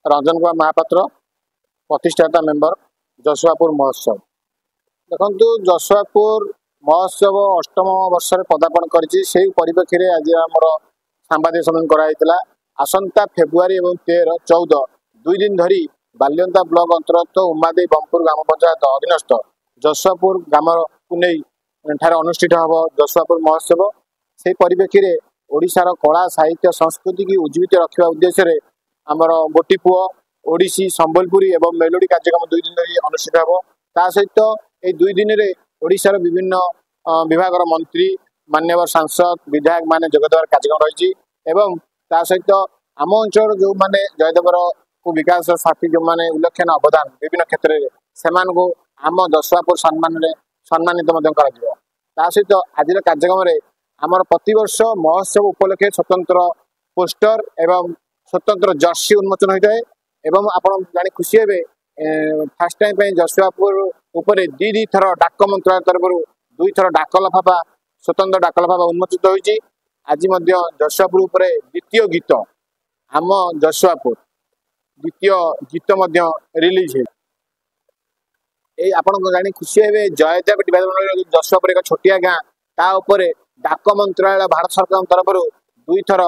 Ranjan Kumar Mahapatra प्रतिष्ठाता member जसुआपुर महोत्सव। देखु जसुआपुर महोत्सव अष्टम वर्ष पदार्पण कर आज आम सांबादिक सम्मेलन कराइला। आसंता फेब्रुआरी और 13, 14 दुई दिन धरी बाल्यंता ब्लॉक अंतर्गत उमादेवी बमपुर ग्राम पंचायत अधीनस्थ जसुआपुर ग्राम को नहीं अनुष्ठित हम जसुआपुर महोत्सव। से परिप्रेक्षी में ओडिशार कला साहित्य संस्कृति की उज्जीवित रखा उद्देश्य आमर गोटीपुओ ओडिसी संबलपुरी एवं मेलोडी कार्यक्रम 2 दिन धरी अनुष्ठित हम। ता सहित ये 2 दिन में ओडिशार विभिन्न विभाग मंत्री मान्यवर सांसद विधायक माने जोगदेवार कार्यक्रम रही एवं ता सहित आम अंचल जो माने जयदेवर को विकास साथी जो माने उल्लेखनीय अवदान विभिन्न क्षेत्र में से आम जसुआपुर सम्मानित सहित आज कार्यक्रम में आमर प्रतिवर्ष महोत्सव उपलक्षे स्वतंत्र पोस्टर एवं स्वतंत्र जर्सी उन्मोचन होता है एवं आपण जानी खुशी हे फास्ट टाइम जसुआपुर उपरे दी थर डाक मंत्रालय तरफ 2 थर डाक लफाफा स्वतंत्र डाक लफाफा उन्मोचित होती। आज जसुआपुर उपरे द्वितीय गीत आम जसुआपुर द्वितीय गीत रिलीज है। ये आपण जानी खुशी हे जयदेव जसुआपुर एक छोटिया गाँ ता उपरे डाक मंत्रालय भारत सरकार तरफ 2 थर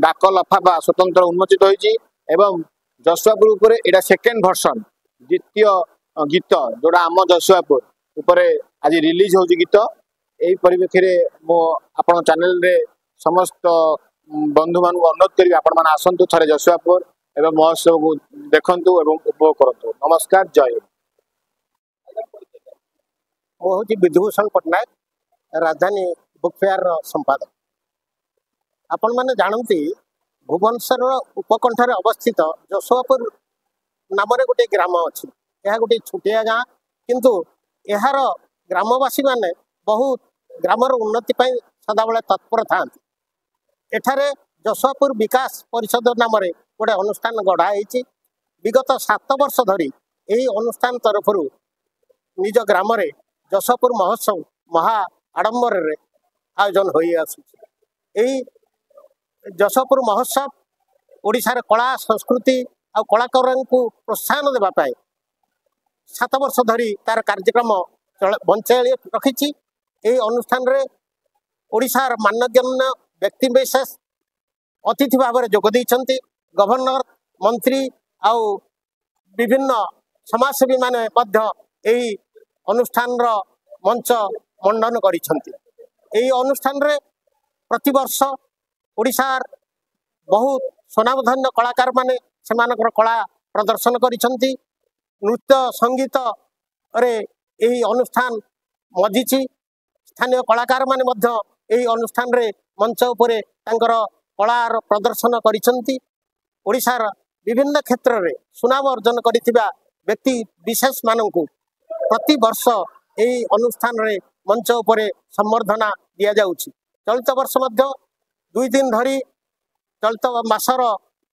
डाक लफाफा स्वतंत्र उन्मोचित होती एवं जसुआपुर उपरे एटा सेकेंड वर्सन द्वितीय गीत जोड़ा आम जसुआपुर उपरे आज रिलीज हो गीत। यही परिप्रेक्षी में मो आपण चैनल रे समस्त बंधु मान अनुरोध करी आपण मान आसंतु थरे जसुआपुर एवं महोत्सव को देखंतु एवं उपभोग करंतु। नमस्कार, जय हिंद। मो हूँ विधुभूषण पट्टनायक, राजधानी बुक फेयर संपादक। आपण मैंने जानती भुवनेश्वर उपकंठे अवस्थित जसुआपुर नाम गोटे ग्राम अच्छी। यह गोटे छोटिया गाँ किंतु यार ग्रामवासी माने बहुत ग्रामर उन्नति सदाबले तत्पर था। एठारे जसुआपुर विकास परिषद नाम गोटे अनुष्ठान गढ़ाई। विगत 7 वर्ष धरी यही अनुष्ठान तरफ निज ग्राम जसुआपुर महोत्सव महा आडंबर आयोजन हो जसुआपुर महोत्सव ओडिशार कला संस्कृति और कलाकार को प्रोत्साहन देवाई 7 वर्ष धरी तार कार्यक्रम बंचाई रखी। यही अनुष्ठान रे ओडिशार मान्यगण्य व्यक्ति विशेष अतिथि भाव में जोगदे गवर्नर मंत्री आउ विभिन्न समाजसेवी माने यही अनुष्ठान मंच मंडन कर अनुष्ठान रे प्रति वर्ष ओडिशार बहुत स्वनामधन्य कलाकार माने सेमानकर कला प्रदर्शन करिसेंती। नृत्य संगीत रे यही अनुष्ठान मजिछि। स्थानीय कलाकार माने यही अनुष्ठान रे मंच उपरे तांकर कलार प्रदर्शन करिसेंती। ओडिशार विभिन्न क्षेत्र में सुनाम अर्जन करिथिबा व्यक्ति विशेष माननकु प्रति वर्ष यही अनुष्ठान रे मंच उपरे संबर्धना दिया जाउछि। चलित वर्ष 2 दिन धरी चलित मासर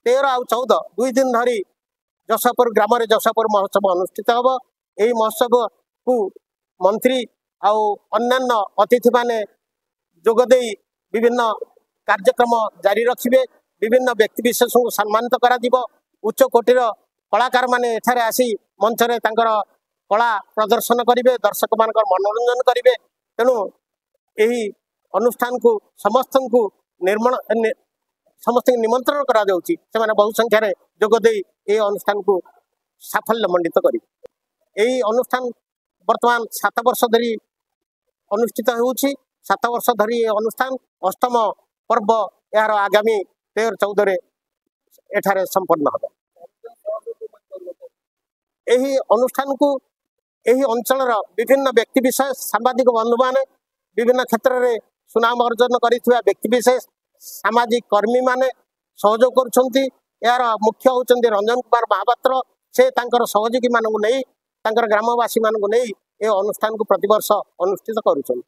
13 और 14 2 दिन धरी जसुआपुर ग्राम रे जसुआपुर महोत्सव अनुष्ठित हम। यही महोत्सव को मंत्री आउ अन्यान्य अतिथि माने जोगदे विभिन्न कार्यक्रम जारी रखिबे। विभिन्न व्यक्ति विशेष को सम्मानित करा दिबो। उच्च कोटिर कलाकार माने एठारे आसी मंच रे तांकर कला प्रदर्शन करिवे, दर्शक मानकर मनोरंजन करिवे। तेणु यही अनुष्ठान को समस्त को समस्त निमंत्रण करा जाउची। से माने बहु संख्या रे जोगदे ये अनुष्ठान को साफल्य मंडित करिवे। यही अनुष्ठान वर्तमान 7 वर्ष धरी अनुष्ठित होउची। 7 वर्ष धरी अनुष्ठान अष्टम पर्व यार आगामी 13-14 रे एठारे संपन्न हो। यही अनुष्ठान को यही अंचल विभिन्न व्यक्ति विशेष सांबादिक बंधु माने विभिन्न क्षेत्र में सुनाम अर्जन करिथिबा व्यक्ति विशेष सामाजिक कर्मी माने सहयोग करुछंती। यार मुख्य होचंती रंजन कुमार महापात्र। से तांकर सहयोगी मानकु नहीं तांकर ग्रामवासी मानकु नहीं ए अनुष्ठान को प्रतिवर्ष अनुष्ठित करुछंती।